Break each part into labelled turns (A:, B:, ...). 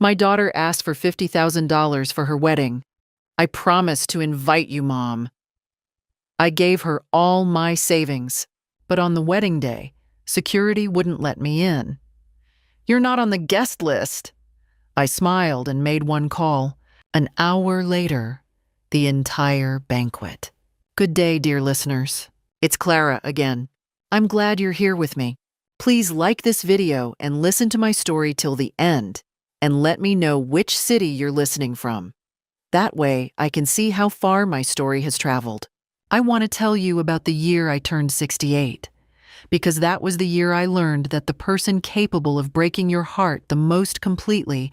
A: My daughter asked for $50,000 for her wedding. I promised to invite you, Mom. I gave her all my savings, but on the wedding day, security wouldn't let me in. You're not on the guest list. I smiled and made one call. An hour later, the entire banquet. Good day, dear listeners. It's Clara again. I'm glad you're here with me. Please like this video and listen to my story till the end, and let me know which city you're listening from. That way, I can see how far my story has traveled. I want to tell you about the year I turned 68, because that was the year I learned that the person capable of breaking your heart the most completely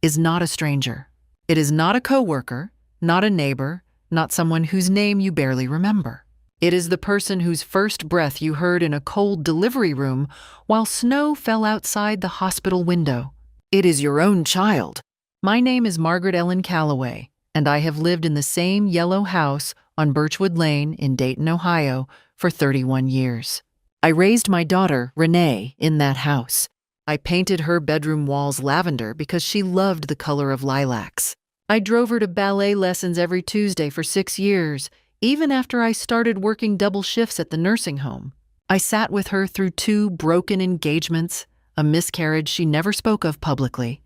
A: is not a stranger. It is not a coworker, not a neighbor, not someone whose name you barely remember. It is the person whose first breath you heard in a cold delivery room while snow fell outside the hospital window. It is your own child. My name is Margaret Ellen Calloway, and I have lived in the same yellow house on Birchwood Lane in Dayton, Ohio, for 31 years. I raised my daughter, Renee, in that house. I painted her bedroom walls lavender because she loved the color of lilacs. I drove her to ballet lessons every Tuesday for 6 years, even after I started working double shifts at the nursing home. I sat with her through 2 broken engagements, a miscarriage she never spoke of publicly,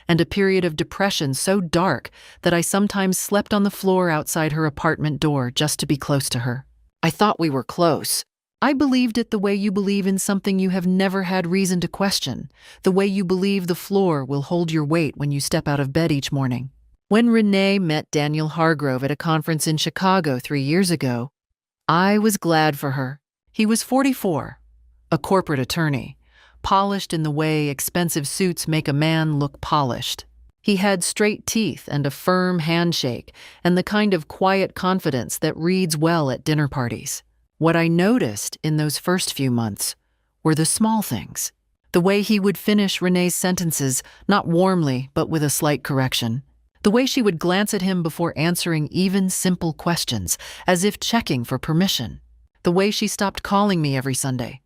A: and a period of depression so dark that I sometimes slept on the floor outside her apartment door just to be close to her. I thought we were close. I believed it the way you believe in something you have never had reason to question, the way you believe the floor will hold your weight when you step out of bed each morning. When Renee met Daniel Hargrove at a conference in Chicago 3 years ago, I was glad for her. He was 44, a corporate attorney, polished in the way expensive suits make a man look polished. He had straight teeth and a firm handshake and the kind of quiet confidence that reads well at dinner parties. What I noticed in those first few months were the small things. The way he would finish Renee's sentences, not warmly, but with a slight correction. The way she would glance at him before answering even simple questions, as if checking for permission. The way she stopped calling me every Sunday.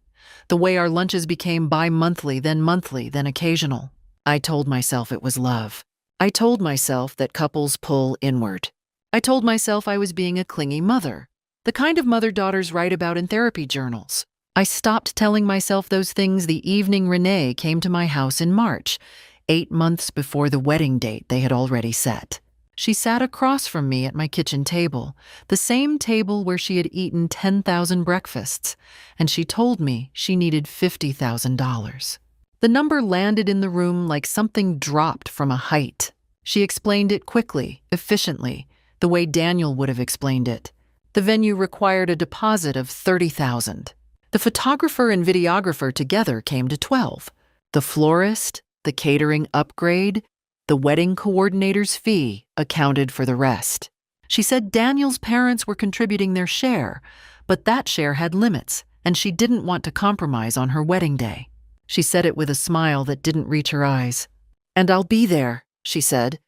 A: The way our lunches became bi-monthly, then occasional. I told myself it was love. I told myself that couples pull inward. I told myself I was being a clingy mother, the kind of mother daughters write about in therapy journals. I stopped telling myself those things the evening Renee came to my house in March, 8 months before the wedding date they had already set. She sat across from me at my kitchen table, the same table where she had eaten 10,000 breakfasts, and she told me she needed $50,000. The number landed in the room like something dropped from a height. She explained it quickly, efficiently, the way Daniel would have explained it. The venue required a deposit of $30,000. The photographer and videographer together came to $12,000. The florist, the catering upgrade, the wedding coordinator's fee accounted for the rest. She said Daniel's parents were contributing their share, but that share had limits, and she didn't want to compromise on her wedding day. She said it with a smile that didn't reach her eyes. "And I'll be there," she said,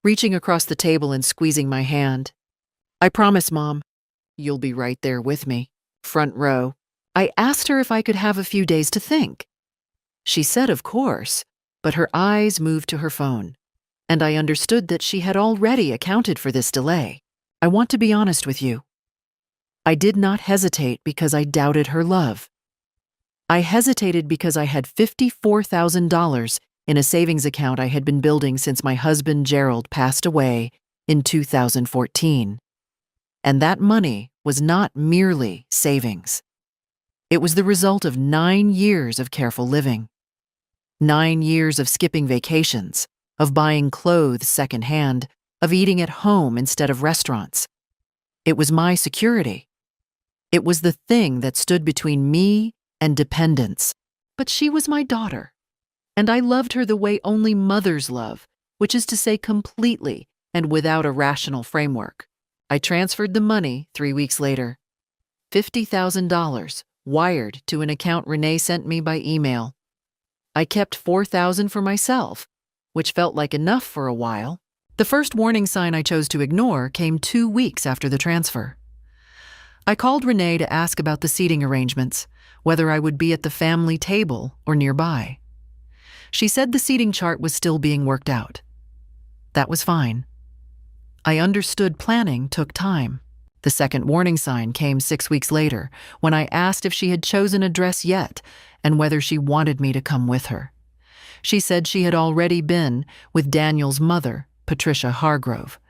A: reaching across the table and squeezing my hand. "I promise, Mom. You'll be right there with me, front row." I asked her if I could have a few days to think. She said, of course, but her eyes moved to her phone, and I understood that she had already accounted for this delay. I want to be honest with you. I did not hesitate because I doubted her love. I hesitated because I had $54,000 in a savings account I had been building since my husband Gerald passed away in 2014. And that money was not merely savings. It was the result of 9 years of careful living. 9 years of skipping vacations, of buying clothes secondhand, of eating at home instead of restaurants. It was my security. It was the thing that stood between me and dependence. But she was my daughter, and I loved her the way only mothers love, which is to say completely and without a rational framework. I transferred the money 3 weeks later. $50,000 wired to an account Renee sent me by email. I kept $4,000 for myself, which felt like enough for a while. The first warning sign I chose to ignore came 2 weeks after the transfer. I called Renee to ask about the seating arrangements, whether I would be at the family table or nearby. She said the seating chart was still being worked out. That was fine. I understood planning took time. The second warning sign came 6 weeks later, when I asked if she had chosen a dress yet and whether she wanted me to come with her. She said she had already been with Daniel's mother, Patricia Hargrove.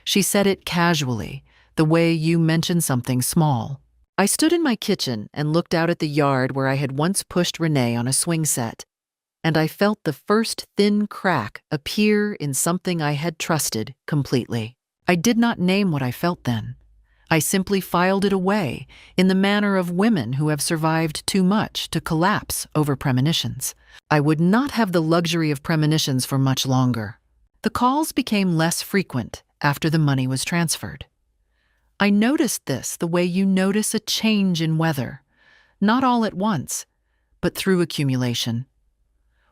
A: She said it casually, the way you mention something small. I stood in my kitchen and looked out at the yard where I had once pushed Renee on a swing set, and I felt the first thin crack appear in something I had trusted completely. I did not name what I felt then. I simply filed it away in the manner of women who have survived too much to collapse over premonitions. I would not have the luxury of premonitions for much longer. The calls became less frequent after the money was transferred. I noticed this the way you notice a change in weather, not all at once, but through accumulation.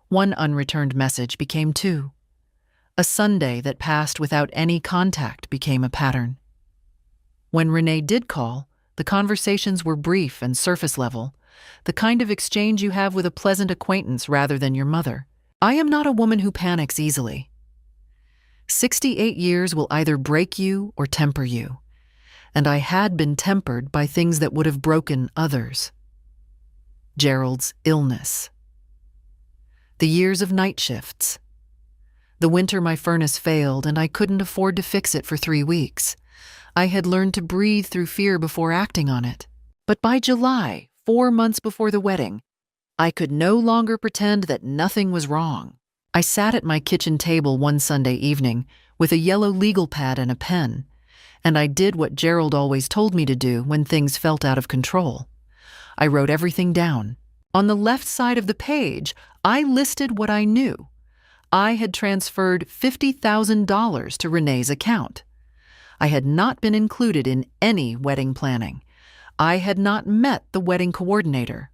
A: One unreturned message became two. A Sunday that passed without any contact became a pattern. When Renee did call, the conversations were brief and surface level, the kind of exchange you have with a pleasant acquaintance rather than your mother. I am not a woman who panics easily. 68 years will either break you or temper you, and I had been tempered by things that would have broken others. Gerald's illness. The years of night shifts. The winter my furnace failed and I couldn't afford to fix it for 3 weeks. I had learned to breathe through fear before acting on it. But by July, 4 months before the wedding, I could no longer pretend that nothing was wrong. I sat at my kitchen table one Sunday evening with a yellow legal pad and a pen, and I did what Gerald always told me to do when things felt out of control. I wrote everything down. On the left side of the page, I listed what I knew. I had transferred $50,000 to Renee's account. I had not been included in any wedding planning. I had not met the wedding coordinator.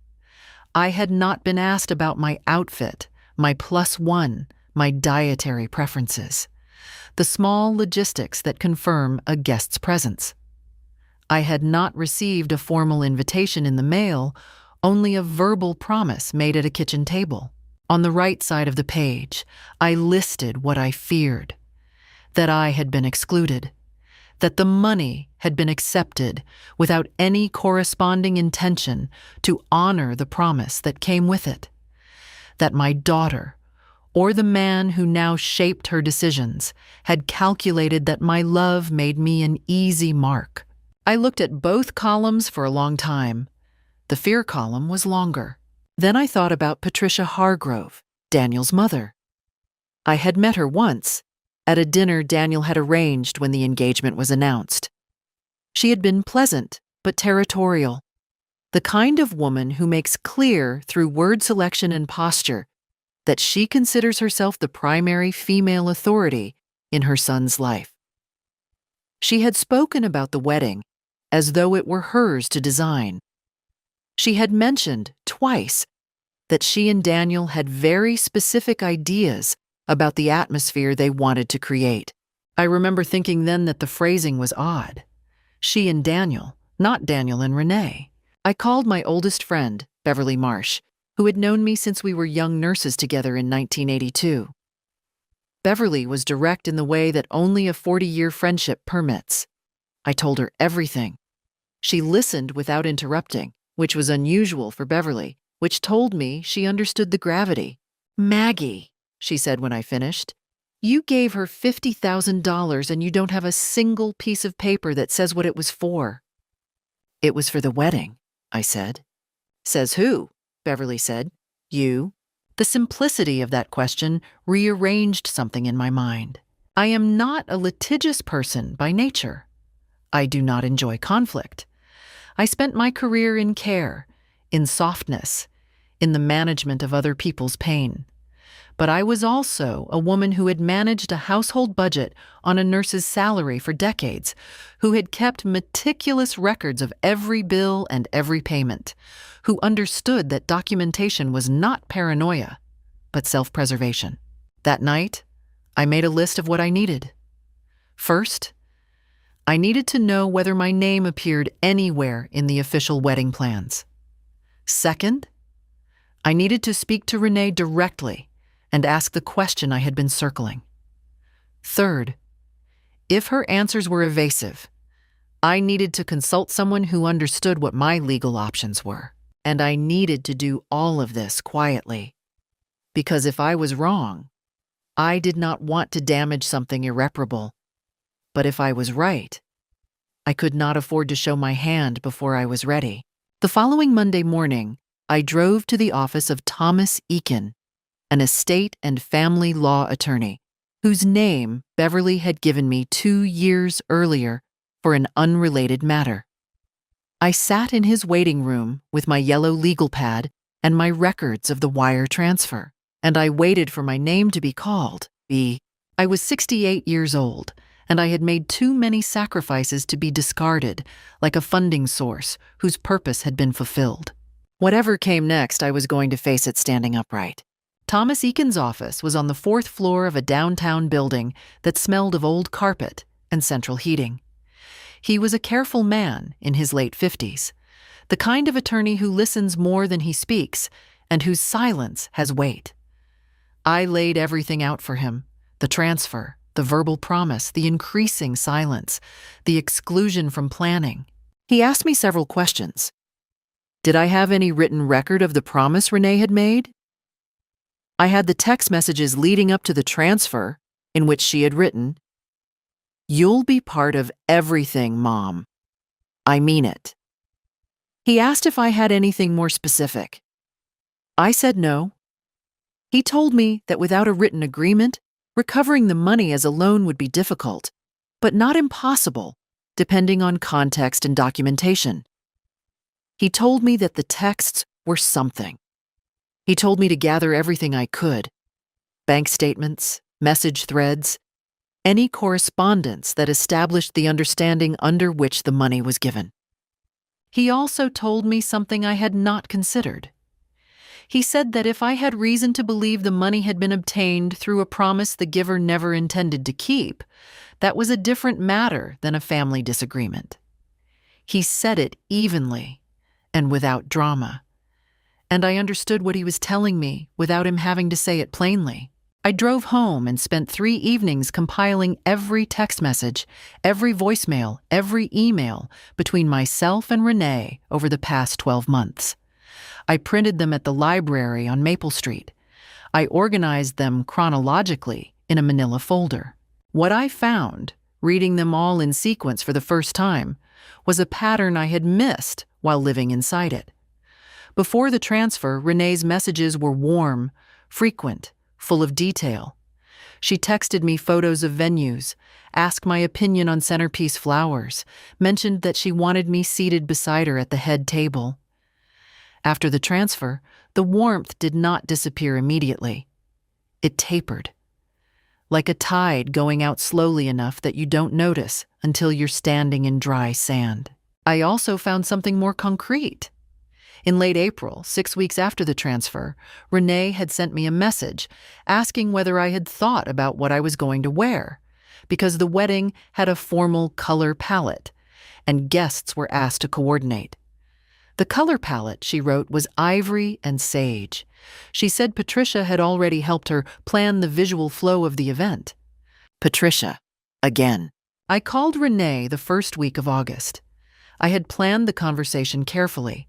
A: I had not been asked about my outfit, my +1, my dietary preferences, the small logistics that confirm a guest's presence. I had not received a formal invitation in the mail, only a verbal promise made at a kitchen table. On the right side of the page, I listed what I feared: that I had been excluded, that the money had been accepted without any corresponding intention to honor the promise that came with it, that my daughter, or the man who now shaped her decisions, had calculated that my love made me an easy mark. I looked at both columns for a long time. The fear column was longer. Then I thought about Patricia Hargrove, Daniel's mother. I had met her once, at a dinner Daniel had arranged when the engagement was announced. She had been pleasant, but territorial, the kind of woman who makes clear through word selection and posture that she considers herself the primary female authority in her son's life. She had spoken about the wedding as though it were hers to design. She had mentioned twice that she and Daniel had very specific ideas about the atmosphere they wanted to create. I remember thinking then that the phrasing was odd. She and Daniel, not Daniel and Renee. I called my oldest friend, Beverly Marsh, who had known me since we were young nurses together in 1982. Beverly was direct in the way that only a 40-year friendship permits. I told her everything. She listened without interrupting, which was unusual for Beverly, which told me she understood the gravity. "Maggie," she said when I finished, "you gave her $50,000 and you don't have a single piece of paper that says what it was for." "It was for the wedding," I said. "Says who?" Beverly said. "You." The simplicity of that question rearranged something in my mind. I am not a litigious person by nature. I do not enjoy conflict. I spent my career in care, in softness, in the management of other people's pain. But I was also a woman who had managed a household budget on a nurse's salary for decades, who had kept meticulous records of every bill and every payment, who understood that documentation was not paranoia, but self-preservation. That night, I made a list of what I needed. First, I needed to know whether my name appeared anywhere in the official wedding plans. Second, I needed to speak to Renee directly and ask the question I had been circling. Third, if her answers were evasive, I needed to consult someone who understood what my legal options were, and I needed to do all of this quietly. Because if I was wrong, I did not want to damage something irreparable. But if I was right, I could not afford to show my hand before I was ready. The following Monday morning, I drove to the office of Thomas Eakin, an estate and family law attorney, whose name Beverly had given me 2 years earlier for an unrelated matter. I sat in his waiting room with my yellow legal pad and my records of the wire transfer, and I waited for my name to be called. I was 68 years old, and I had made too many sacrifices to be discarded, like a funding source whose purpose had been fulfilled. Whatever came next, I was going to face it standing upright. Thomas Eakin's office was on the 4th floor of a downtown building that smelled of old carpet and central heating. He was a careful man in his late 50s, the kind of attorney who listens more than he speaks and whose silence has weight. I laid everything out for him: the transfer, the verbal promise, the increasing silence, the exclusion from planning. He asked me several questions. Did I have any written record of the promise Renee had made? I had the text messages leading up to the transfer in which she had written, "You'll be part of everything, Mom. I mean it." He asked if I had anything more specific. I said no. He told me that without a written agreement, recovering the money as a loan would be difficult, but not impossible, depending on context and documentation. He told me that the texts were something. He told me to gather everything I could: bank statements, message threads, any correspondence that established the understanding under which the money was given. He also told me something I had not considered. He said that if I had reason to believe the money had been obtained through a promise the giver never intended to keep, that was a different matter than a family disagreement. He said it evenly and without drama, and I understood what he was telling me without him having to say it plainly. I drove home and spent 3 evenings compiling every text message, every voicemail, every email between myself and Renee over the past 12 months. I printed them at the library on Maple Street. I organized them chronologically in a manila folder. What I found, reading them all in sequence for the first time, was a pattern I had missed while living inside it. Before the transfer, Renee's messages were warm, frequent, full of detail. She texted me photos of venues, asked my opinion on centerpiece flowers, mentioned that she wanted me seated beside her at the head table. After the transfer, the warmth did not disappear immediately. It tapered, like a tide going out slowly enough that you don't notice until you're standing in dry sand. I also found something more concrete. In late April, 6 weeks after the transfer, Renee had sent me a message asking whether I had thought about what I was going to wear, because the wedding had a formal color palette, and guests were asked to coordinate. The color palette, she wrote, was ivory and sage. She said Patricia had already helped her plan the visual flow of the event. Patricia, again. I called Renee the first week of August. I had planned the conversation carefully.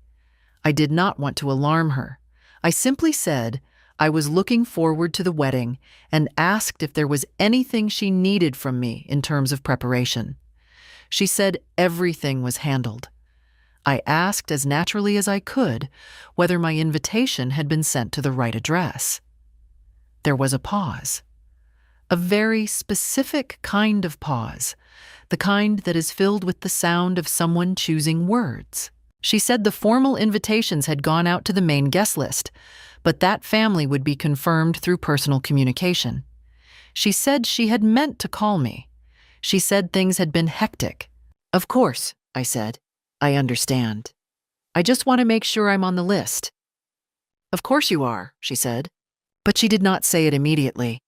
A: I did not want to alarm her. I simply said I was looking forward to the wedding and asked if there was anything she needed from me in terms of preparation. She said everything was handled. I asked as naturally as I could whether my invitation had been sent to the right address. There was a pause. A very specific kind of pause, the kind that is filled with the sound of someone choosing words. She said the formal invitations had gone out to the main guest list, but that family would be confirmed through personal communication. She said she had meant to call me. She said things had been hectic. Of course, I said. I understand. I just want to make sure I'm on the list. Of course you are, she said. But she did not say it immediately.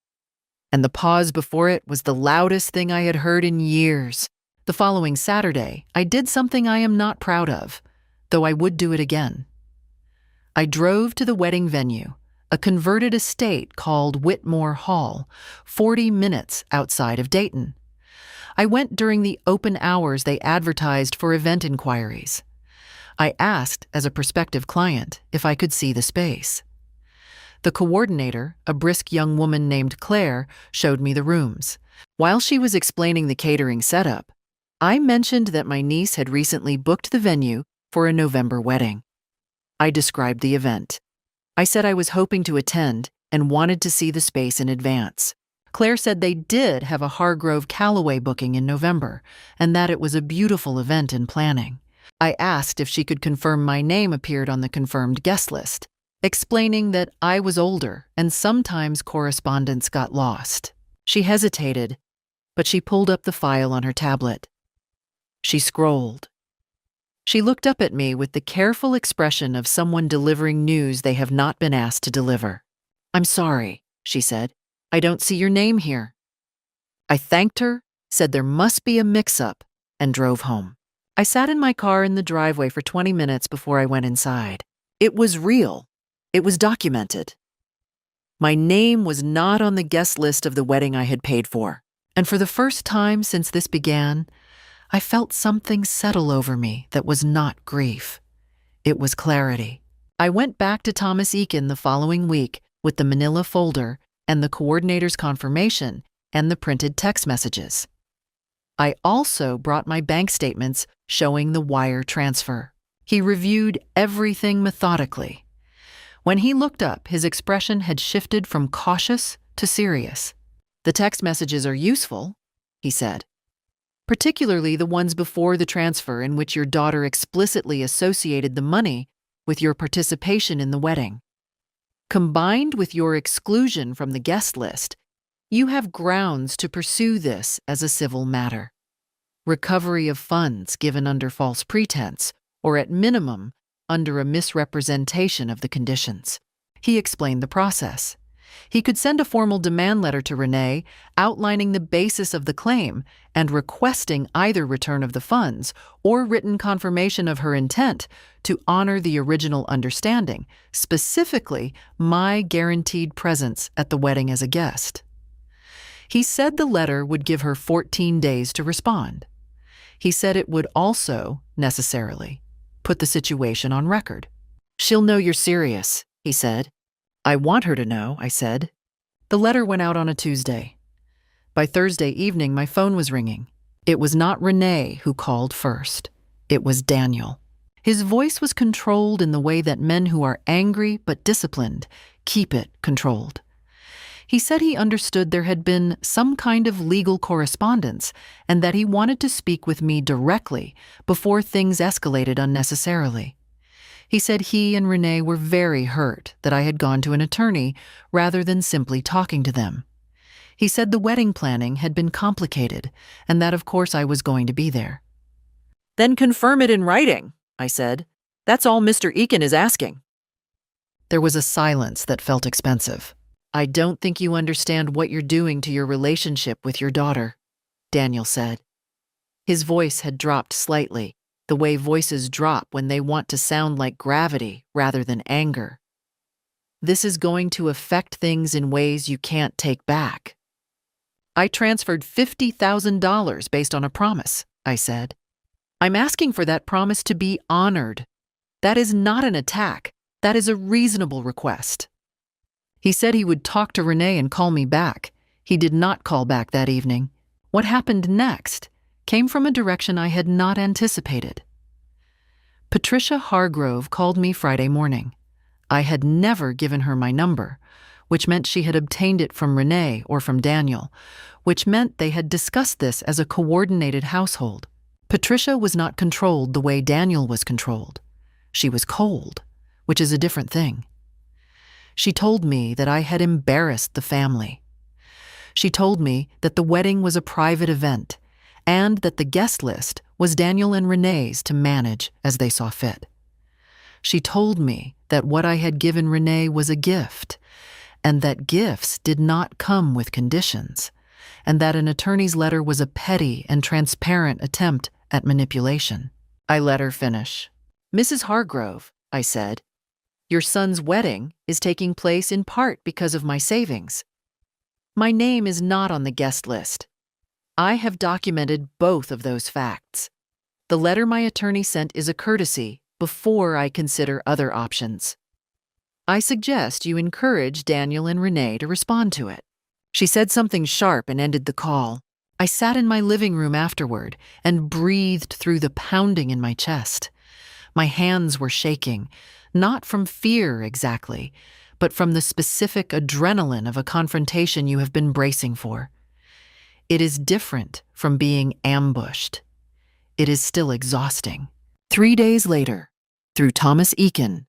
A: And the pause before it was the loudest thing I had heard in years. The following Saturday, I did something I am not proud of, though I would do it again. I drove to the wedding venue, a converted estate called Whitmore Hall, 40 minutes outside of Dayton. I went during the open hours they advertised for event inquiries. I asked, as a prospective client, if I could see the space. The coordinator, a brisk young woman named Claire, showed me the rooms. While she was explaining the catering setup, I mentioned that my niece had recently booked the venue for a November wedding. I described the event. I said I was hoping to attend and wanted to see the space in advance. Claire said they did have a Hargrove Calloway booking in November, and that it was a beautiful event in planning. I asked if she could confirm my name appeared on the confirmed guest list, explaining that I was older and sometimes correspondence got lost. She hesitated, but she pulled up the file on her tablet. She scrolled. She looked up at me with the careful expression of someone delivering news they have not been asked to deliver. "I'm sorry," she said. "I don't see your name here." I thanked her, said there must be a mix-up, and drove home. I sat in my car in the driveway for 20 minutes before I went inside. It was real. It was documented. My name was not on the guest list of the wedding I had paid for, and for the first time since this began, I felt something settle over me that was not grief. It was clarity. I went back to Thomas Eakin the following week with the manila folder and the coordinator's confirmation and the printed text messages. I also brought my bank statements showing the wire transfer. He reviewed everything methodically. When he looked up, his expression had shifted from cautious to serious. "The text messages are useful," he said, "particularly the ones before the transfer in which your daughter explicitly associated the money with your participation in the wedding. Combined with your exclusion from the guest list, you have grounds to pursue this as a civil matter. Recovery of funds given under false pretense, or at minimum, under a misrepresentation of the conditions." He explained the process. He could send a formal demand letter to Renee outlining the basis of the claim and requesting either return of the funds or written confirmation of her intent to honor the original understanding, specifically my guaranteed presence at the wedding as a guest. He said the letter would give her 14 days to respond. He said it would also, necessarily, put the situation on record. "She'll know you're serious," he said. "I want her to know," I said. The letter went out on a Tuesday. By Thursday evening, my phone was ringing. It was not Renee who called first. It was Daniel. His voice was controlled in the way that men who are angry but disciplined keep it controlled. He said he understood there had been some kind of legal correspondence and that he wanted to speak with me directly before things escalated unnecessarily. He said he and Renee were very hurt that I had gone to an attorney rather than simply talking to them. He said the wedding planning had been complicated and that of course I was going to be there. "Then confirm it in writing," I said. "That's all Mr. Eakin is asking." There was a silence that felt expensive. "I don't think you understand what you're doing to your relationship with your daughter," Daniel said. His voice had dropped slightly, the way voices drop when they want to sound like gravity rather than anger. "This is going to affect things in ways you can't take back." "I transferred $50,000 based on a promise," I said. "I'm asking for that promise to be honored. That is not an attack. That is a reasonable request." He said he would talk to Renee and call me back. He did not call back that evening. What happened next came from a direction I had not anticipated. Patricia Hargrove called me Friday morning. I had never given her my number, which meant she had obtained it from Renee or from Daniel, which meant they had discussed this as a coordinated household. Patricia was not controlled the way Daniel was controlled. She was cold, which is a different thing. She told me that I had embarrassed the family. She told me that the wedding was a private event and that the guest list was Daniel and Renee's to manage as they saw fit. She told me that what I had given Renee was a gift and that gifts did not come with conditions and that an attorney's letter was a petty and transparent attempt at manipulation. I let her finish. "Mrs. Hargrove," I said, Your son's wedding is taking place in part because of my savings. My name is not on the guest list. I have documented both of those facts. The letter my attorney sent is a courtesy before I consider other options. I suggest you encourage Daniel and Renee to respond to it." She said something sharp and ended the call. I sat in my living room afterward and breathed through the pounding in my chest. My hands were shaking, not from fear exactly, but from the specific adrenaline of a confrontation you have been bracing for. It is different from being ambushed. It is still exhausting. 3 days later, through Thomas Eakin,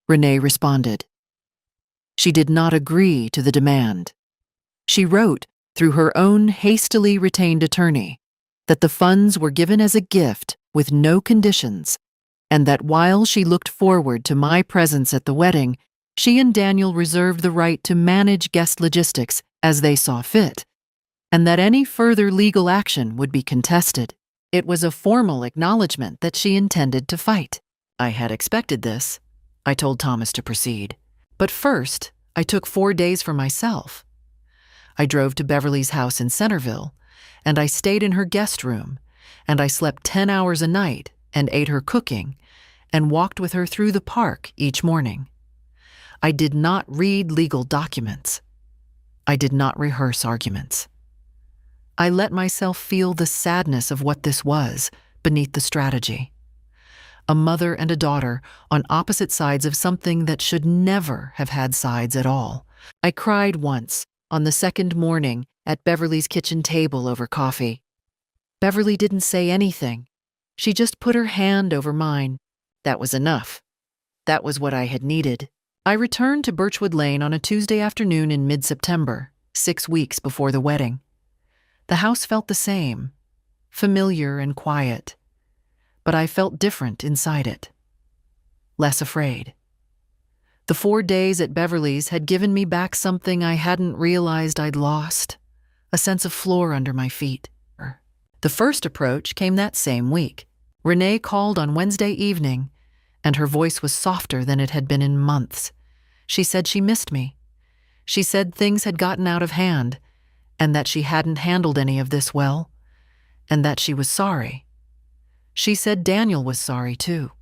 A: Renee responded. She did not agree to the demand. She wrote, through her own hastily retained attorney, that the funds were given as a gift with no conditions, and that while she looked forward to my presence at the wedding, she and Daniel reserved the right to manage guest logistics as they saw fit, and that any further legal action would be contested. It was a formal acknowledgement that she intended to fight. I had expected this. I told Thomas to proceed. But first, I took 4 days for myself. I drove to Beverly's house in Centerville, and I stayed in her guest room, and I slept 10 hours a night and ate her cooking, and walked with her through the park each morning. I did not read legal documents. I did not rehearse arguments. I let myself feel the sadness of what this was beneath the strategy. A mother and a daughter on opposite sides of something that should never have had sides at all. I cried once, on the second morning, at Beverly's kitchen table over coffee. Beverly didn't say anything. She just put her hand over mine. That was enough. That was what I had needed. I returned to Birchwood Lane on a Tuesday afternoon in mid-September, 6 weeks before the wedding. The house felt the same, familiar and quiet, but I felt different inside it. Less afraid. The 4 days at Beverly's had given me back something I hadn't realized I'd lost, a sense of floor under my feet. The first approach came that same week. Renee called on Wednesday evening, and her voice was softer than it had been in months. She said she missed me. She said things had gotten out of hand, and that she hadn't handled any of this well, and that she was sorry. She said Daniel was sorry too.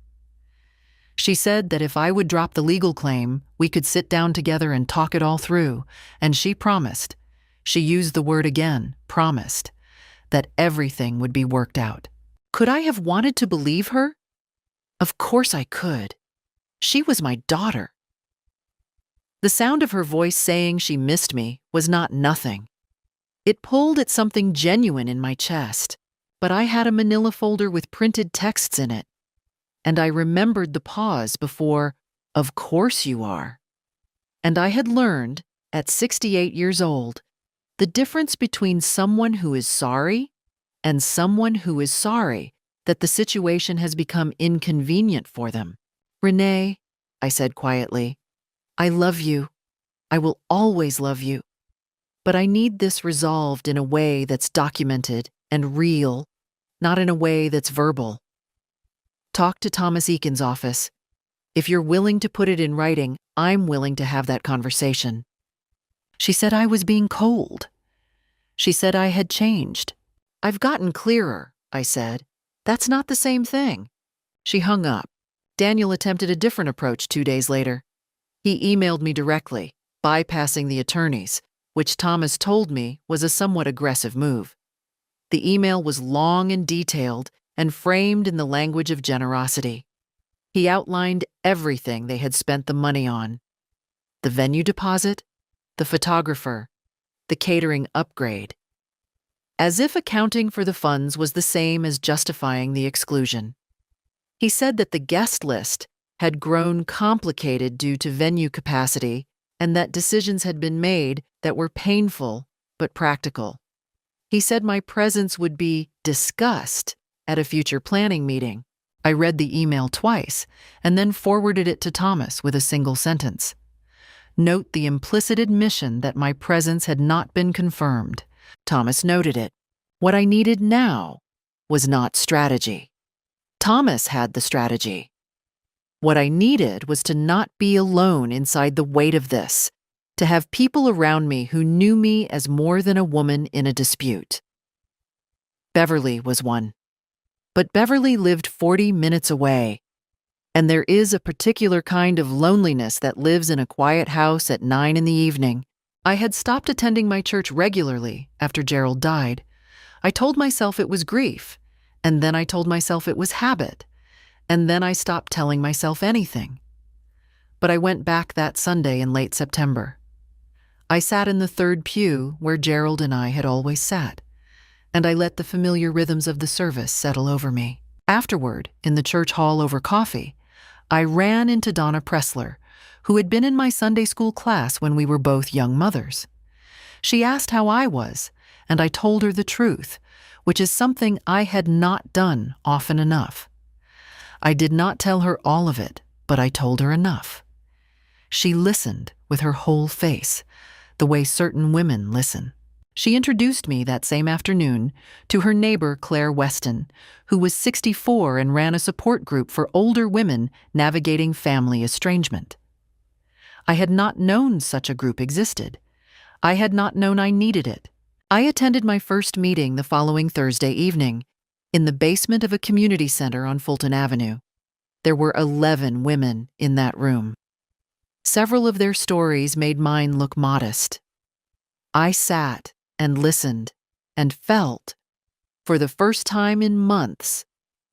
A: She said that if I would drop the legal claim, we could sit down together and talk it all through, and she promised, she used the word again, promised, that everything would be worked out. Could I have wanted to believe her? Of course I could. She was my daughter. The sound of her voice saying she missed me was not nothing. It pulled at something genuine in my chest, but I had a manila folder with printed texts in it, and I remembered the pause before, "Of course you are." And I had learned, at 68 years old, the difference between someone who is sorry and someone who is sorry that the situation has become inconvenient for them. "Renee," I said quietly, "I love you. I will always love you. But I need this resolved in a way that's documented and real, not in a way that's verbal. Talk to Thomas Eakin's office. If you're willing to put it in writing, I'm willing to have that conversation." She said I was being cold. She said I had changed. "I've gotten clearer," I said. "That's not the same thing." She hung up. Daniel attempted a different approach 2 days later. He emailed me directly, bypassing the attorneys, which Thomas told me was a somewhat aggressive move. The email was long and detailed and framed in the language of generosity. He outlined everything they had spent the money on: the venue deposit, the photographer, the catering upgrade, as if accounting for the funds was the same as justifying the exclusion. He said that the guest list had grown complicated due to venue capacity and that decisions had been made that were painful but practical. He said my presence would be discussed at a future planning meeting. I read the email twice and then forwarded it to Thomas with a single sentence. Note the implicit admission that my presence had not been confirmed. Thomas noted it. What I needed now was not strategy. Thomas had the strategy. What I needed was to not be alone inside the weight of this, to have people around me who knew me as more than a woman in a dispute. Beverly was one. But Beverly lived 40 minutes away, and there is a particular kind of loneliness that lives in a quiet house at 9 in the evening. I had stopped attending my church regularly after Gerald died. I told myself it was grief, and then I told myself it was habit, and then I stopped telling myself anything. But I went back that Sunday in late September. I sat in the third pew where Gerald and I had always sat, and I let the familiar rhythms of the service settle over me. Afterward, in the church hall over coffee, I ran into Donna Pressler, who had been in my Sunday school class when we were both young mothers. She asked how I was, and I told her the truth, which is something I had not done often enough. I did not tell her all of it, but I told her enough. She listened with her whole face, the way certain women listen. She introduced me that same afternoon to her neighbor Claire Weston, who was 64 and ran a support group for older women navigating family estrangement. I had not known such a group existed. I had not known I needed it. I attended my first meeting the following Thursday evening in the basement of a community center on Fulton Avenue. There were 11 women in that room. Several of their stories made mine look modest. I sat and listened and felt, for the first time in months,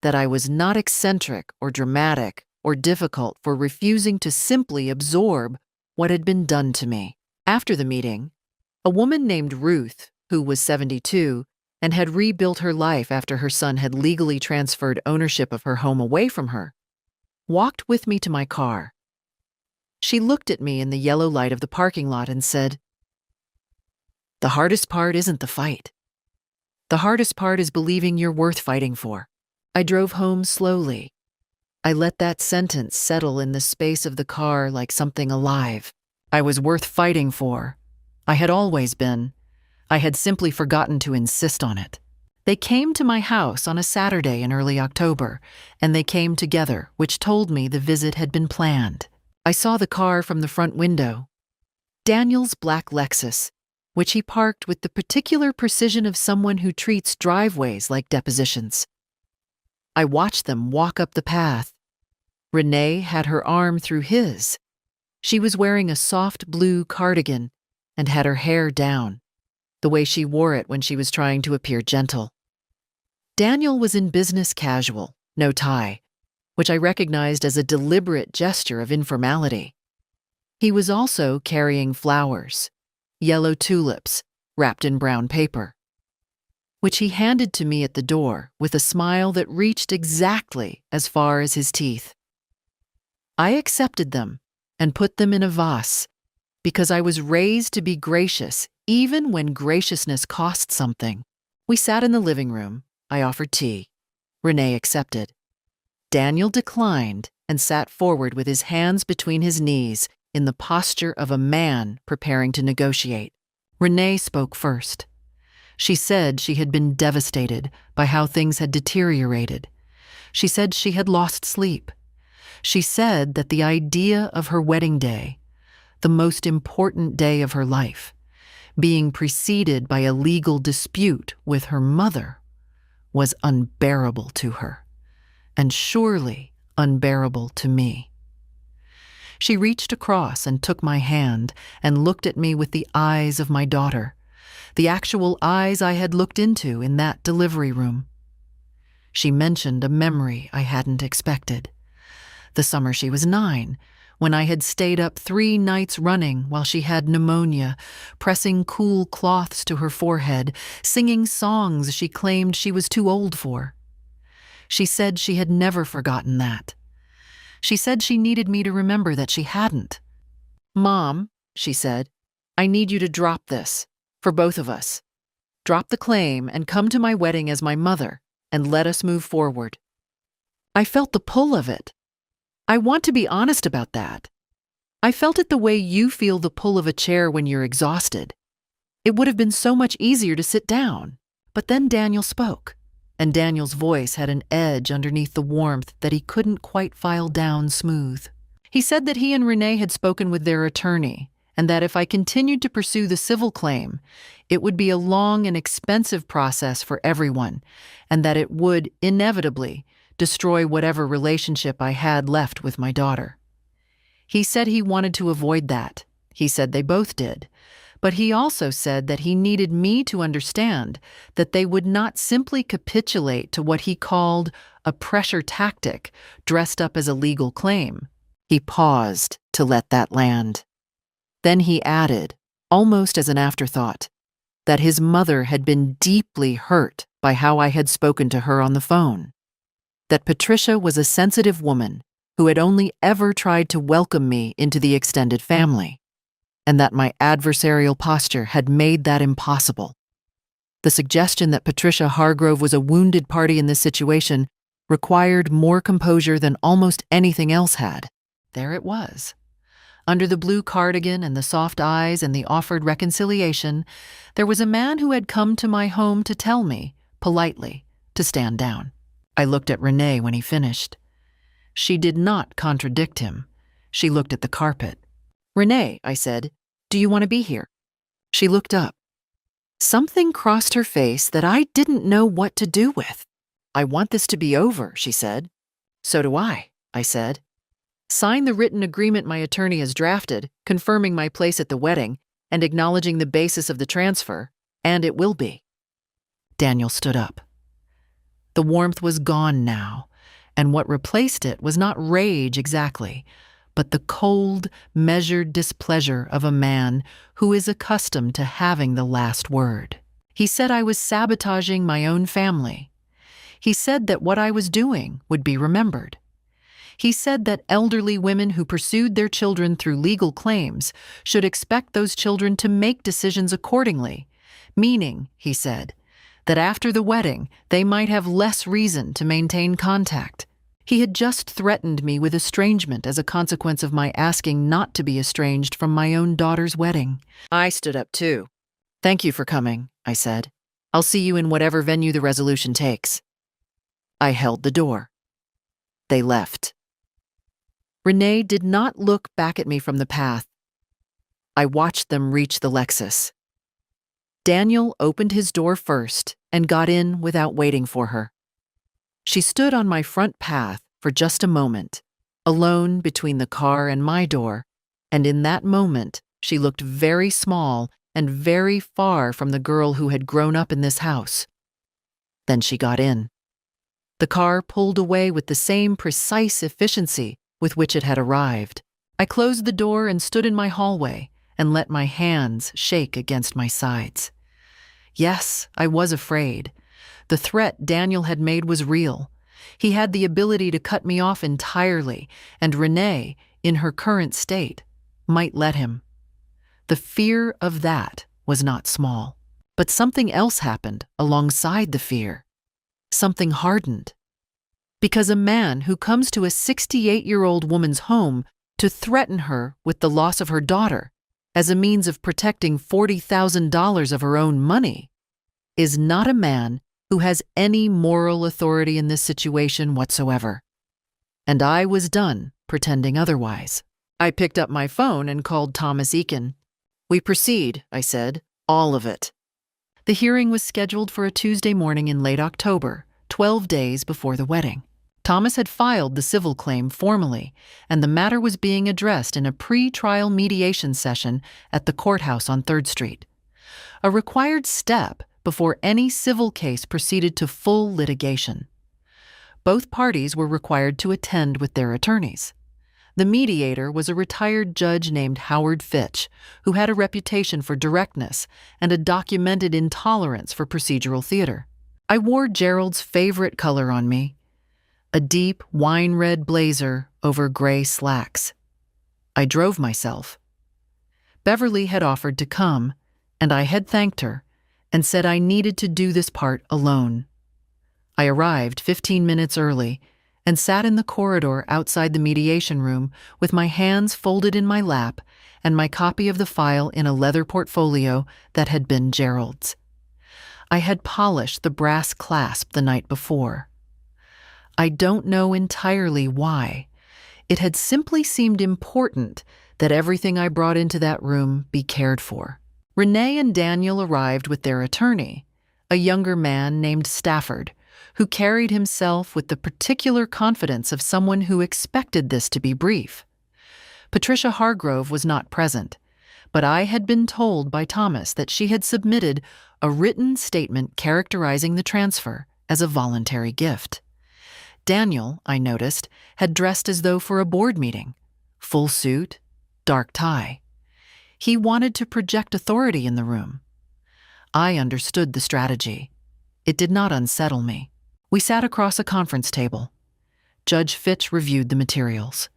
A: that I was not eccentric or dramatic or difficult for refusing to simply absorb what had been done to me. After the meeting, a woman named Ruth, who was 72 and had rebuilt her life after her son had legally transferred ownership of her home away from her, walked with me to my car. She looked at me in the yellow light of the parking lot and said, "The hardest part isn't the fight. The hardest part is believing you're worth fighting for." I drove home slowly. I let that sentence settle in the space of the car like something alive. I was worth fighting for. I had always been. I had simply forgotten to insist on it. They came to my house on a Saturday in early October, and they came together, which told me the visit had been planned. I saw the car from the front window. Daniel's black Lexus, which he parked with the particular precision of someone who treats driveways like depositions. I watched them walk up the path. Renee had her arm through his. She was wearing a soft blue cardigan and had her hair down, the way she wore it when she was trying to appear gentle. Daniel was in business casual, no tie, which I recognized as a deliberate gesture of informality. He was also carrying flowers, yellow tulips wrapped in brown paper, which he handed to me at the door with a smile that reached exactly as far as his teeth. I accepted them and put them in a vase because I was raised to be gracious even when graciousness cost something. We sat in the living room. I offered tea. Renee accepted. Daniel declined and sat forward with his hands between his knees in the posture of a man preparing to negotiate. Renee spoke first. She said she had been devastated by how things had deteriorated. She said she had lost sleep. She said that the idea of her wedding day, the most important day of her life, being preceded by a legal dispute with her mother, was unbearable to her, and surely unbearable to me. She reached across and took my hand and looked at me with the eyes of my daughter, the actual eyes I had looked into in that delivery room. She mentioned a memory I hadn't expected. The summer she was 9, when I had stayed up 3 nights running while she had pneumonia, pressing cool cloths to her forehead, singing songs she claimed she was too old for. She said she had never forgotten that. She said she needed me to remember that she hadn't. "Mom," she said, "I need you to drop this, for both of us. Drop the claim and come to my wedding as my mother, and let us move forward." I felt the pull of it. I want to be honest about that. I felt it the way you feel the pull of a chair when you're exhausted. It would have been so much easier to sit down. But then Daniel spoke. and Daniel's voice had an edge underneath the warmth that he couldn't quite file down smooth. He said that he and Renee had spoken with their attorney, and that if I continued to pursue the civil claim, it would be a long and expensive process for everyone, and that it would, inevitably, destroy whatever relationship I had left with my daughter. He said he wanted to avoid that. He said they both did. But he also said that he needed me to understand that they would not simply capitulate to what he called a pressure tactic dressed up as a legal claim. He paused to let that land. Then he added, almost as an afterthought, that his mother had been deeply hurt by how I had spoken to her on the phone. That Patricia was a sensitive woman who had only ever tried to welcome me into the extended family, and that my adversarial posture had made that impossible. The suggestion that Patricia Hargrove was a wounded party in this situation required more composure than almost anything else had. There it was. Under the blue cardigan and the soft eyes and the offered reconciliation, there was a man who had come to my home to tell me, politely, to stand down. I looked at Renee when he finished. She did not contradict him. She looked at the carpet. "Renee," I said, "do you want to be here?" She looked up. Something crossed her face that I didn't know what to do with. "I want this to be over," she said. "So do I said. "Sign the written agreement my attorney has drafted, confirming my place at the wedding and acknowledging the basis of the transfer, and it will be." Daniel stood up. The warmth was gone now, and what replaced it was not rage exactly, but the cold, measured displeasure of a man who is accustomed to having the last word. He said I was sabotaging my own family. He said that what I was doing would be remembered. He said that elderly women who pursued their children through legal claims should expect those children to make decisions accordingly, meaning, he said, that after the wedding they might have less reason to maintain contact. He had just threatened me with estrangement as a consequence of my asking not to be estranged from my own daughter's wedding. I stood up too. "Thank you for coming," I said. "I'll see you in whatever venue the resolution takes." I held the door. They left. Renee did not look back at me from the path. I watched them reach the Lexus. Daniel opened his door first and got in without waiting for her. She stood on my front path for just a moment, alone between the car and my door, and in that moment she looked very small and very far from the girl who had grown up in this house. Then she got in. The car pulled away with the same precise efficiency with which it had arrived. I closed the door and stood in my hallway and let my hands shake against my sides. Yes, I was afraid. The threat Daniel had made was real. He had the ability to cut me off entirely, and Renee, in her current state, might let him. The fear of that was not small. But something else happened alongside the fear. Something hardened. Because a man who comes to a 68-year-old woman's home to threaten her with the loss of her daughter as a means of protecting $40,000 of her own money is not a man who has any moral authority in this situation whatsoever. And I was done pretending otherwise. I picked up my phone and called Thomas Eakin. "We proceed," I said, "all of it." The hearing was scheduled for a Tuesday morning in late October, 12 days before the wedding. Thomas had filed the civil claim formally, and the matter was being addressed in a pre-trial mediation session at the courthouse on 3rd Street. A required step before any civil case proceeded to full litigation. Both parties were required to attend with their attorneys. The mediator was a retired judge named Howard Fitch, who had a reputation for directness and a documented intolerance for procedural theater. I wore Gerald's favorite color on me, a deep wine-red blazer over gray slacks. I drove myself. Beverly had offered to come, and I had thanked her and said I needed to do this part alone. I arrived 15 minutes early and sat in the corridor outside the mediation room with my hands folded in my lap and my copy of the file in a leather portfolio that had been Gerald's. I had polished the brass clasp the night before. I don't know entirely why. It had simply seemed important that everything I brought into that room be cared for. Renee and Daniel arrived with their attorney, a younger man named Stafford, who carried himself with the particular confidence of someone who expected this to be brief. Patricia Hargrove was not present, but I had been told by Thomas that she had submitted a written statement characterizing the transfer as a voluntary gift. Daniel, I noticed, had dressed as though for a board meeting, full suit, dark tie. He wanted to project authority in the room. I understood the strategy. It did not unsettle me. We sat across a conference table. Judge Fitch reviewed the materials.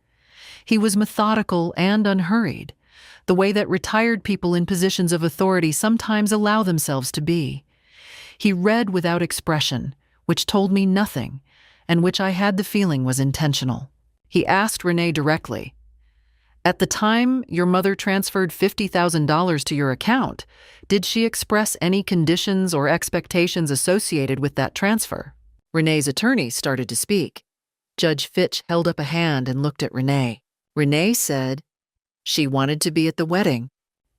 A: He was methodical and unhurried, the way that retired people in positions of authority sometimes allow themselves to be. He read without expression, which told me nothing, and which I had the feeling was intentional. He asked Renee directly, "At the time your mother transferred $50,000 to your account, did she express any conditions or expectations associated with that transfer?" Renee's attorney started to speak. Judge Fitch held up a hand and looked at Renee. Renee said she wanted to be at the wedding.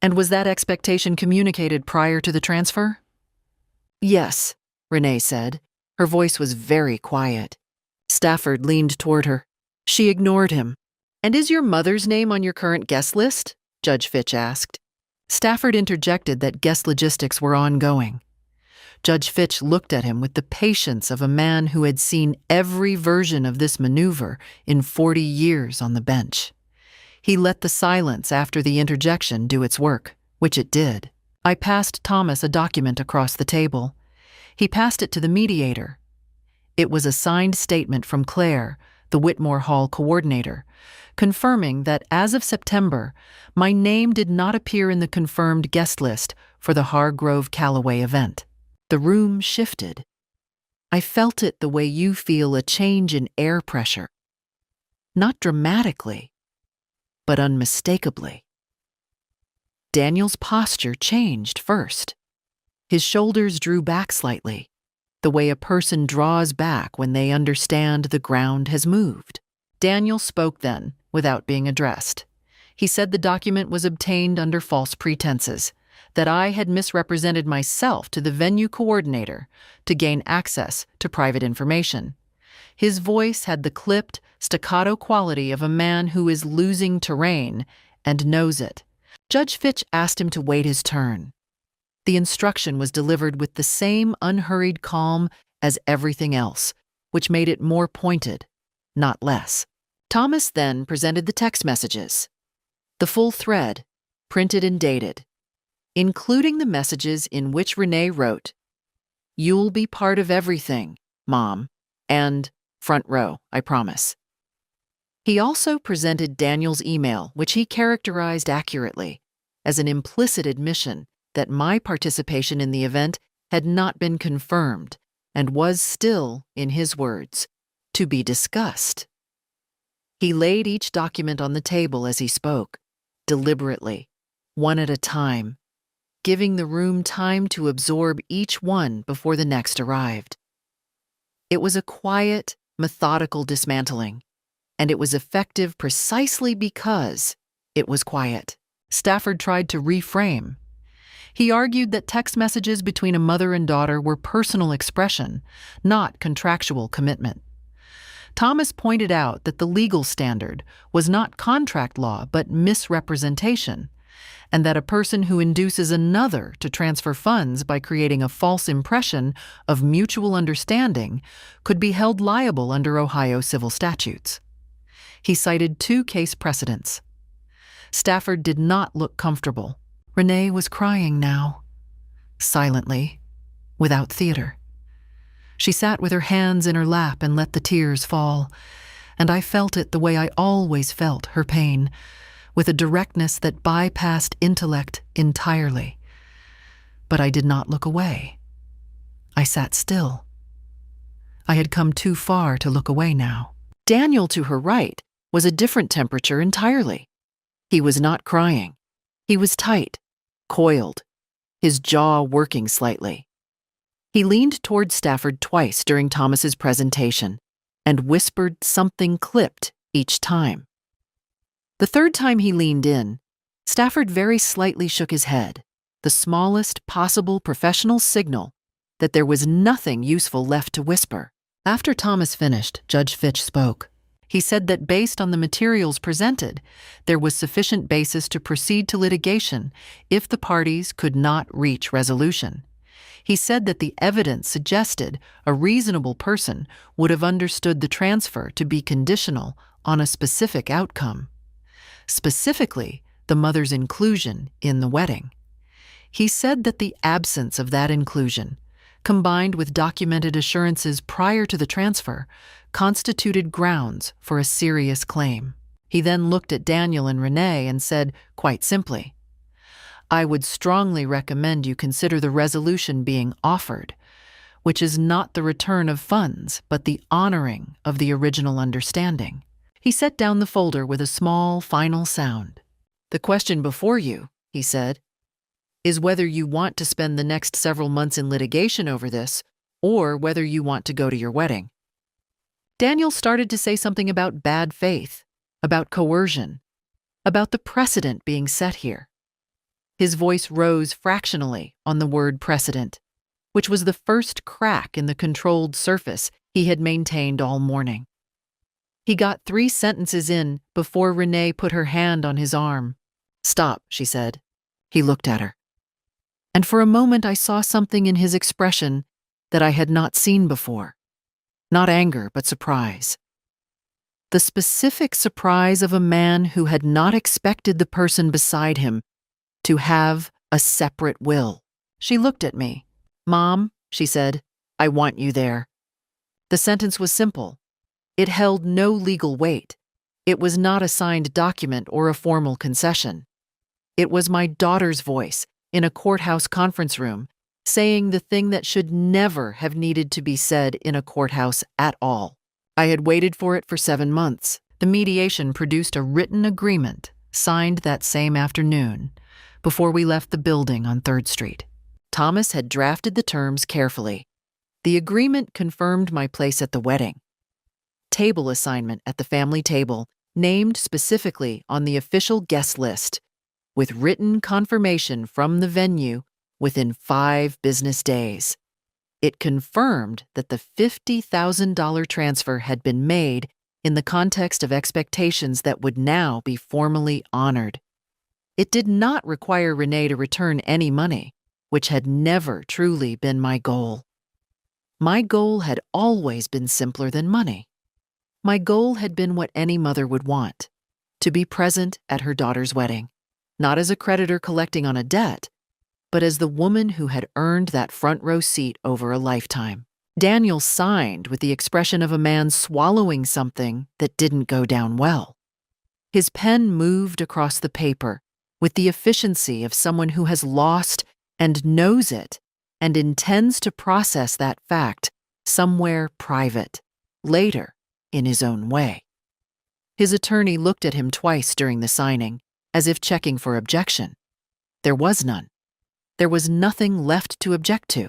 A: And was that expectation communicated prior to the transfer? Yes, Renee said. Her voice was very quiet. Stafford leaned toward her. She ignored him. "And is your mother's name on your current guest list?" Judge Fitch asked. Stafford interjected that guest logistics were ongoing. Judge Fitch looked at him with the patience of a man who had seen every version of this maneuver in 40 years on the bench. He let the silence after the interjection do its work, which it did. I passed Thomas a document across the table. He passed it to the mediator. It was a signed statement from Claire, the Whitmore Hall coordinator, confirming that as of September, my name did not appear in the confirmed guest list for the Hargrove Calloway event. The room shifted. I felt it the way you feel a change in air pressure. Not dramatically, but unmistakably. Daniel's posture changed first. His shoulders drew back slightly, the way a person draws back when they understand the ground has moved. Daniel spoke then, without being addressed. He said the document was obtained under false pretenses, that I had misrepresented myself to the venue coordinator to gain access to private information. His voice had the clipped, staccato quality of a man who is losing terrain and knows it. Judge Fitch asked him to wait his turn. The instruction was delivered with the same unhurried calm as everything else, which made it more pointed, not less. Thomas then presented the text messages, the full thread, printed and dated, including the messages in which Renee wrote, "You'll be part of everything, Mom," and "Front row, I promise." He also presented Daniel's email, which he characterized accurately as an implicit admission that my participation in the event had not been confirmed and was still, in his words, to be discussed. He laid each document on the table as he spoke, deliberately, one at a time, giving the room time to absorb each one before the next arrived. It was a quiet, methodical dismantling, and it was effective precisely because it was quiet. Stafford tried to reframe. He argued that text messages between a mother and daughter were personal expression, not contractual commitment. Thomas pointed out that the legal standard was not contract law but misrepresentation, and that a person who induces another to transfer funds by creating a false impression of mutual understanding could be held liable under Ohio civil statutes. He cited 2 case precedents. Stafford did not look comfortable. Renee was crying now, silently, without theater. She sat with her hands in her lap and let the tears fall, and I felt it the way I always felt her pain, with a directness that bypassed intellect entirely. But I did not look away. I sat still. I had come too far to look away now. Daniel, to her right, was a different temperature entirely. He was not crying. He was tight, coiled, his jaw working slightly. He leaned toward Stafford twice during Thomas's presentation and whispered something clipped each time. The third time he leaned in, Stafford very slightly shook his head, the smallest possible professional signal that there was nothing useful left to whisper. After Thomas finished, Judge Fitch spoke. He said that based on the materials presented, there was sufficient basis to proceed to litigation if the parties could not reach resolution. He said that the evidence suggested a reasonable person would have understood the transfer to be conditional on a specific outcome, specifically the mother's inclusion in the wedding. He said that the absence of that inclusion, combined with documented assurances prior to the transfer, constituted grounds for a serious claim. He then looked at Daniel and Renee and said, quite simply, "I would strongly recommend you consider the resolution being offered, which is not the return of funds, but the honoring of the original understanding." He set down the folder with a small, final sound. "The question before you," he said, "is whether you want to spend the next several months in litigation over this, or whether you want to go to your wedding." Daniel started to say something about bad faith, about coercion, about the precedent being set here. His voice rose fractionally on the word precedent, which was the first crack in the controlled surface he had maintained all morning. He got 3 sentences in before Renee put her hand on his arm. "Stop," she said. He looked at her. And for a moment I saw something in his expression that I had not seen before. Not anger, but surprise. The specific surprise of a man who had not expected the person beside him to have a separate will. She looked at me. "Mom," she said, "I want you there." The sentence was simple. It held no legal weight. It was not a signed document or a formal concession. It was my daughter's voice in a courthouse conference room, saying the thing that should never have needed to be said in a courthouse at all. I had waited for it for 7 months. The mediation produced a written agreement, signed that same afternoon, before we left the building on 3rd Street. Thomas had drafted the terms carefully. The agreement confirmed my place at the wedding. Table assignment at the family table, named specifically on the official guest list, with written confirmation from the venue within 5 business days. It confirmed that the $50,000 transfer had been made in the context of expectations that would now be formally honored. It did not require Renee to return any money, which had never truly been my goal. My goal had always been simpler than money. My goal had been what any mother would want, to be present at her daughter's wedding, not as a creditor collecting on a debt, but as the woman who had earned that front row seat over a lifetime. Daniel signed with the expression of a man swallowing something that didn't go down well. His pen moved across the paper with the efficiency of someone who has lost and knows it and intends to process that fact somewhere private, later, in his own way. His attorney looked at him twice during the signing, as if checking for objection. There was none. There was nothing left to object to.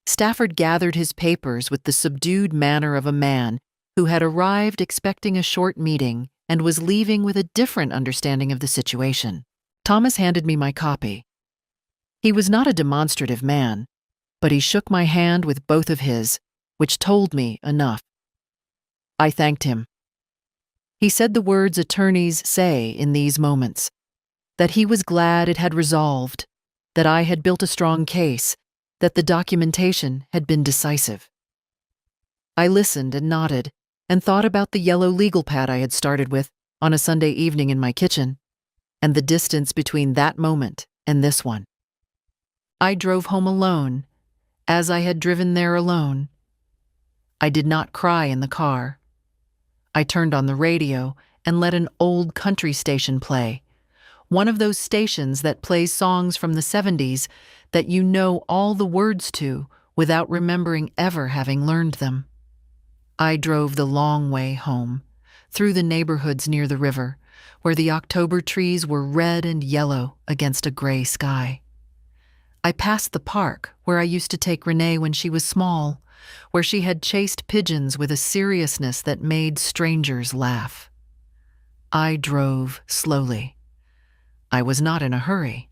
A: Stafford gathered his papers with the subdued manner of a man who had arrived expecting a short meeting and was leaving with a different understanding of the situation. Thomas handed me my copy. He was not a demonstrative man, but he shook my hand with both of his, which told me enough. I thanked him. He said the words attorneys say in these moments, that he was glad it had resolved, that I had built a strong case, that the documentation had been decisive. I listened and nodded, and thought about the yellow legal pad I had started with on a Sunday evening in my kitchen, and the distance between that moment and this one. I drove home alone, as I had driven there alone. I did not cry in the car. I turned on the radio and let an old country station play, one of those stations that plays songs from the 70s that you know all the words to without remembering ever having learned them. I drove the long way home, through the neighborhoods near the river, where the October trees were red and yellow against a gray sky. I passed the park where I used to take Renee when she was small, where she had chased pigeons with a seriousness that made strangers laugh. I drove slowly. I was not in a hurry.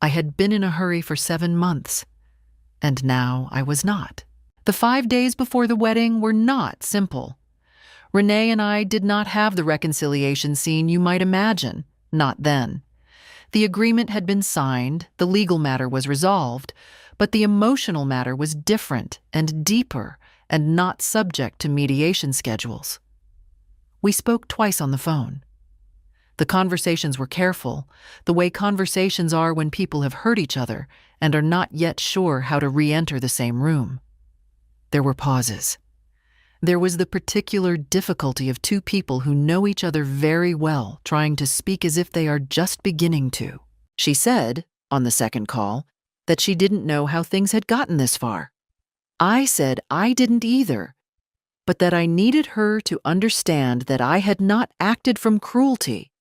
A: I had been in a hurry for 7 months, and now I was not. The 5 days before the wedding were not simple. Renee and I did not have the reconciliation scene you might imagine, not then. The agreement had been signed, the legal matter was resolved, but the emotional matter was different and deeper and not subject to mediation schedules. We spoke twice on the phone. The conversations were careful, the way conversations are when people have hurt each other and are not yet sure how to re-enter the same room. There were pauses. There was the particular difficulty of two people who know each other very well trying to speak as if they are just beginning to. She said, on the second call, that she didn't know how things had gotten this far. I said I didn't either, but that I needed her to understand that I had not acted from cruelty,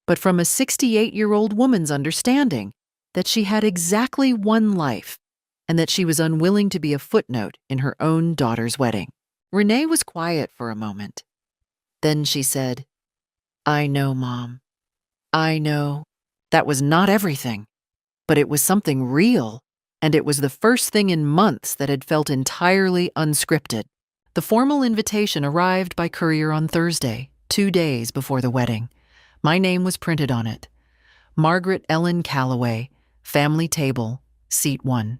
A: but from a 68-year-old woman's understanding that she had exactly one life and that she was unwilling to be a footnote in her own daughter's wedding. Renee was quiet for a moment. Then she said, "I know, Mom. I know. That was not everything, but it was something real, and it was the first thing in months that had felt entirely unscripted." The formal invitation arrived by courier on Thursday, 2 days before the wedding. My name was printed on it. Margaret Ellen Calloway, family table, seat 1.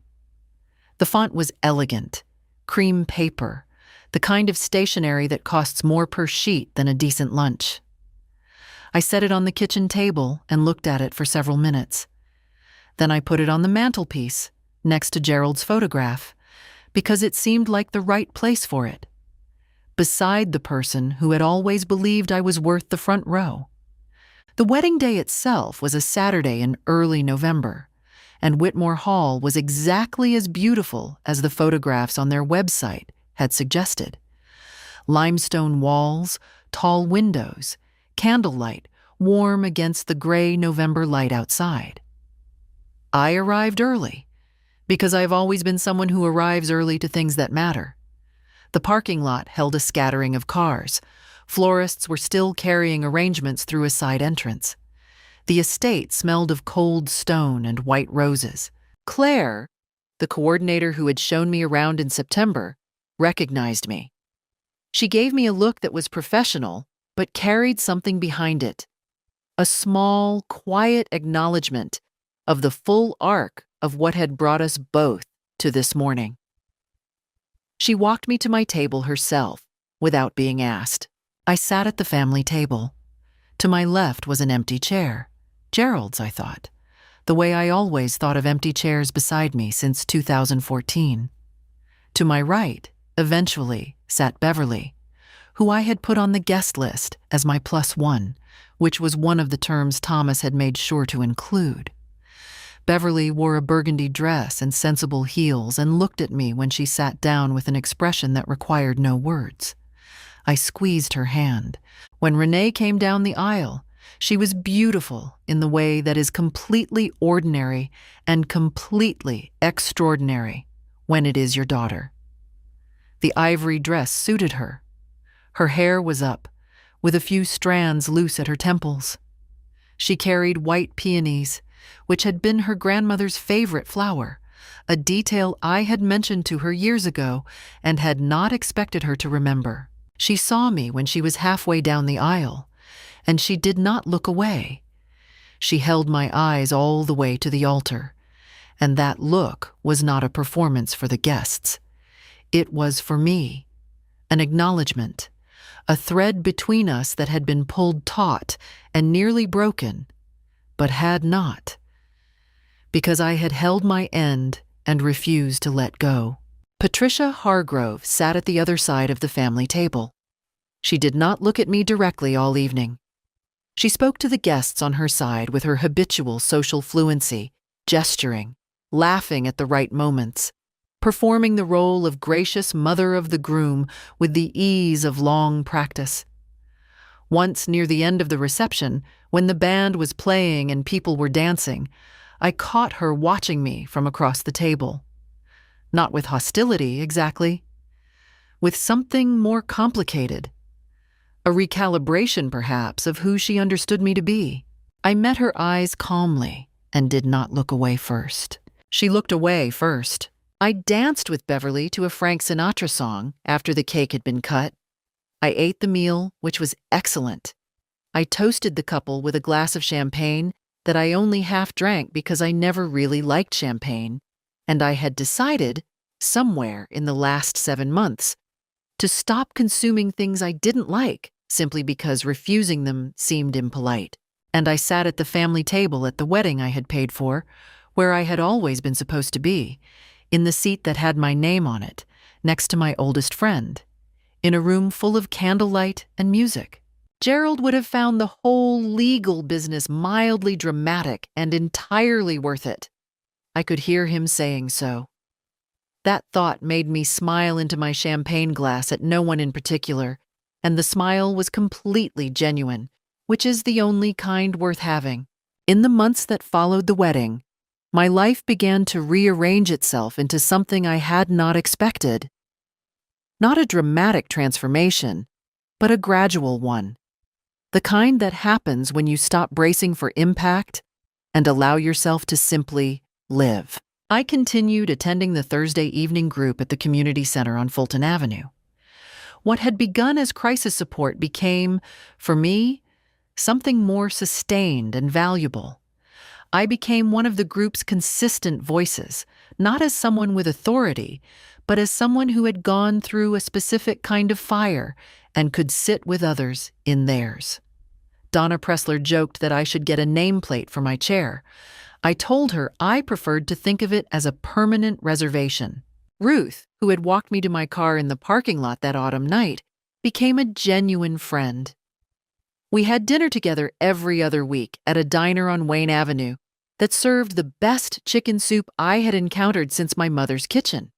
A: The font was elegant, cream paper, the kind of stationery that costs more per sheet than a decent lunch. I set it on the kitchen table and looked at it for several minutes. Then I put it on the mantelpiece, next to Gerald's photograph, because it seemed like the right place for it, beside the person who had always believed I was worth the front row. The wedding day itself was a Saturday in early November, and Whitmore Hall was exactly as beautiful as the photographs on their website had suggested. Limestone walls, tall windows, candlelight warm against the gray November light outside. I arrived early, because I've always been someone who arrives early to things that matter. The parking lot held a scattering of cars. Florists were still carrying arrangements through a side entrance. The estate smelled of cold stone and white roses. Claire, the coordinator who had shown me around in September, recognized me. She gave me a look that was professional, but carried something behind it. A small, quiet acknowledgement of the full arc of what had brought us both to this morning. She walked me to my table herself, without being asked. I sat at the family table. To my left was an empty chair. Gerald's, I thought, the way I always thought of empty chairs beside me since 2014. To my right, eventually, sat Beverly, who I had put on the guest list as my +1, which was one of the terms Thomas had made sure to include. Beverly wore a burgundy dress and sensible heels and looked at me when she sat down with an expression that required no words. I squeezed her hand. When Renee came down the aisle, she was beautiful in the way that is completely ordinary and completely extraordinary when it is your daughter. The ivory dress suited her. Her hair was up, with a few strands loose at her temples. She carried white peonies, which had been her grandmother's favorite flower, a detail I had mentioned to her years ago and had not expected her to remember. She saw me when she was halfway down the aisle, and she did not look away. She held my eyes all the way to the altar, and that look was not a performance for the guests. It was for me, an acknowledgement, a thread between us that had been pulled taut and nearly broken, but had not, because I had held my end and refused to let go. Patricia Hargrove sat at the other side of the family table. She did not look at me directly all evening. She spoke to the guests on her side with her habitual social fluency, gesturing, laughing at the right moments, performing the role of gracious mother of the groom with the ease of long practice. Once near the end of the reception, when the band was playing and people were dancing, I caught her watching me from across the table. Not with hostility, exactly. With something more complicated. A recalibration, perhaps, of who she understood me to be. I met her eyes calmly and did not look away first. She looked away first. I danced with Beverly to a Frank Sinatra song after the cake had been cut. I ate the meal, which was excellent. I toasted the couple with a glass of champagne that I only half drank because I never really liked champagne, and I had decided, somewhere in the last 7 months, to stop consuming things I didn't like simply because refusing them seemed impolite. And I sat at the family table at the wedding I had paid for, where I had always been supposed to be, in the seat that had my name on it, next to my oldest friend, in a room full of candlelight and music. Gerald would have found the whole legal business mildly dramatic and entirely worth it. I could hear him saying so. That thought made me smile into my champagne glass at no one in particular, and the smile was completely genuine, which is the only kind worth having. In the months that followed the wedding, my life began to rearrange itself into something I had not expected. Not a dramatic transformation, but a gradual one. The kind that happens when you stop bracing for impact and allow yourself to simply live. I continued attending the Thursday evening group at the community center on Fulton Avenue. What had begun as crisis support became, for me, something more sustained and valuable. I became one of the group's consistent voices, not as someone with authority, but as someone who had gone through a specific kind of fire and could sit with others in theirs. Donna Pressler joked that I should get a nameplate for my chair. I told her I preferred to think of it as a permanent reservation. Ruth, who had walked me to my car in the parking lot that autumn night, became a genuine friend. We had dinner together every other week at a diner on Wayne Avenue that served the best chicken soup I had encountered since my mother's kitchen.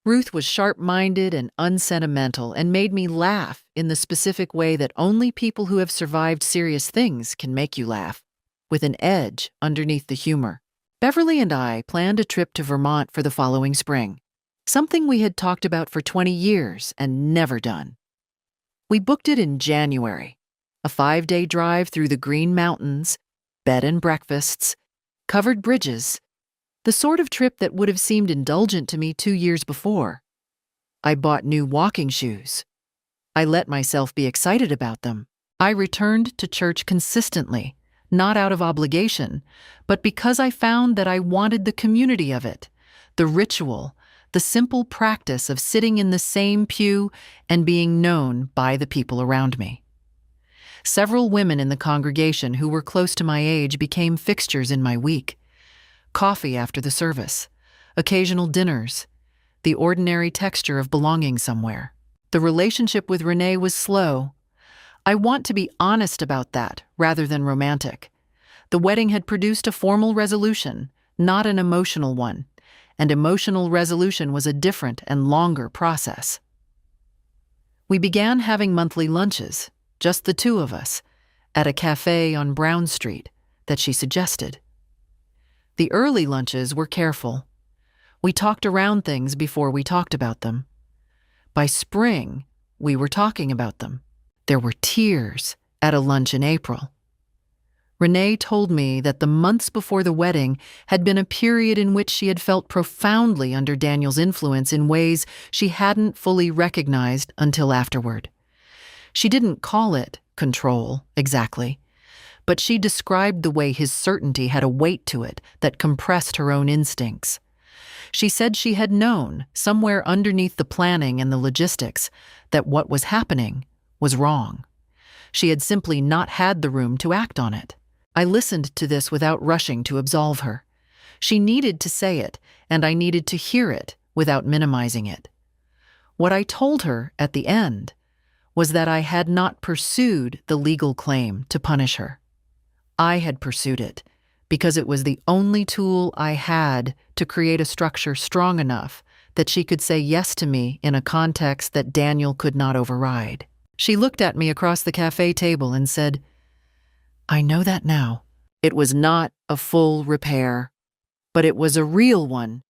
A: Ruth was sharp-minded and unsentimental and made me laugh in the specific way that only people who have survived serious things can make you laugh, with an edge underneath the humor. Beverly and I planned a trip to Vermont for the following spring, something we had talked about for 20 years and never done. We booked it in January, a 5-day drive through the Green Mountains, bed and breakfasts, covered bridges, the sort of trip that would have seemed indulgent to me 2 years before. I bought new walking shoes. I let myself be excited about them. I returned to church consistently, not out of obligation, but because I found that I wanted the community of it, the ritual, the simple practice of sitting in the same pew and being known by the people around me. Several women in the congregation who were close to my age became fixtures in my week. Coffee after the service, occasional dinners, the ordinary texture of belonging somewhere. The relationship with Renee was slow. I want to be honest about that rather than romantic. The wedding had produced a formal resolution, not an emotional one, and emotional resolution was a different and longer process. We began having monthly lunches, just the two of us, at a cafe on Brown Street that she suggested. The early lunches were careful. We talked around things before we talked about them. By spring, we were talking about them. There were tears at a lunch in April. Renee told me that the months before the wedding had been a period in which she had felt profoundly under Daniel's influence in ways she hadn't fully recognized until afterward. She didn't call it control, exactly, but she described the way his certainty had a weight to it that compressed her own instincts. She said she had known, somewhere underneath the planning and the logistics, that what was happening was wrong. She had simply not had the room to act on it. I listened to this without rushing to absolve her. She needed to say it, and I needed to hear it without minimizing it. What I told her at the end was that I had not pursued the legal claim to punish her. I had pursued it because it was the only tool I had to create a structure strong enough that she could say yes to me in a context that Daniel could not override. She looked at me across the cafe table and said, "I know that now." It was not a full repair, but it was a real one,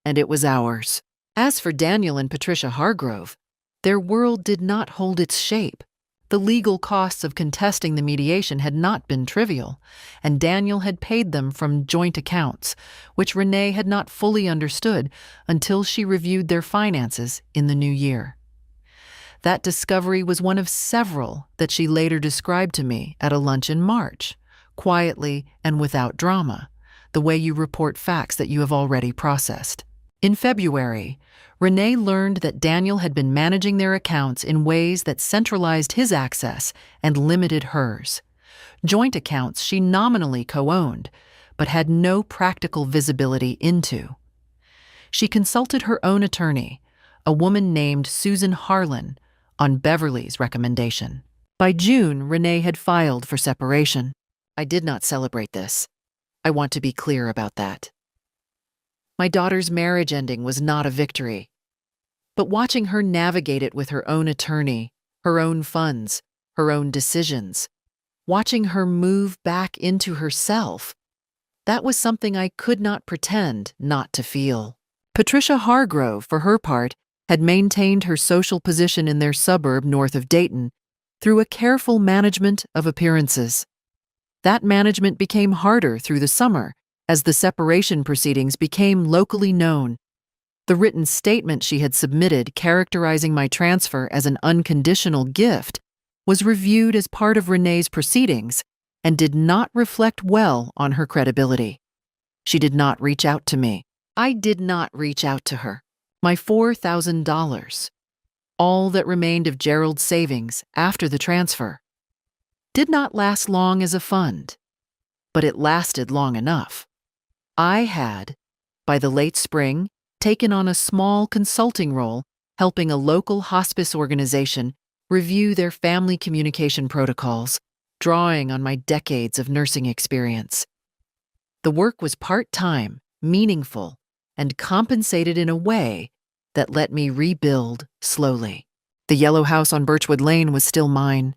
A: and it was ours. As for Daniel and Patricia Hargrove, their world did not hold its shape. The legal costs of contesting the mediation had not been trivial, and Daniel had paid them from joint accounts, which Renee had not fully understood until she reviewed their finances in the new year. That discovery was one of several that she later described to me at a lunch in March, quietly and without drama, the way you report facts that you have already processed. In February, Renee learned that Daniel had been managing their accounts in ways that centralized his access and limited hers. Joint accounts she nominally co-owned, but had no practical visibility into. She consulted her own attorney, a woman named Susan Harlan, on Beverly's recommendation. By June, Renee had filed for separation. I did not celebrate this. I want to be clear about that. My daughter's marriage ending was not a victory. But watching her navigate it with her own attorney, her own funds, her own decisions, watching her move back into herself, that was something I could not pretend not to feel. Patricia Hargrove, for her part, had maintained her social position in their suburb north of Dayton through a careful management of appearances. That management became harder through the summer as the separation proceedings became locally known. The written statement she had submitted characterizing my transfer as an unconditional gift was reviewed as part of Renee's proceedings and did not reflect well on her credibility. She did not reach out to me. I did not reach out to her. My $4,000, all that remained of Gerald's savings after the transfer, did not last long as a fund, but it lasted long enough. I had, by the late spring, taken on a small consulting role helping a local hospice organization review their family communication protocols, drawing on my decades of nursing experience. The work was part-time, meaningful, and compensated in a way that let me rebuild slowly. The yellow house on Birchwood Lane was still mine.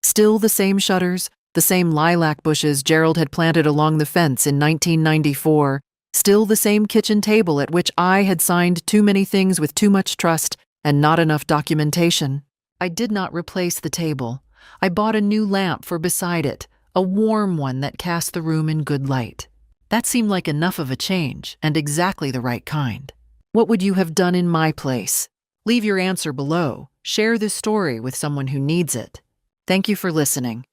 A: Still the same shutters, the same lilac bushes Gerald had planted along the fence in 1994, still the same kitchen table at which I had signed too many things with too much trust and not enough documentation. I did not replace the table. I bought a new lamp for beside it, a warm one that cast the room in good light. That seemed like enough of a change and exactly the right kind. What would you have done in my place? Leave your answer below. Share this story with someone who needs it. Thank you for listening.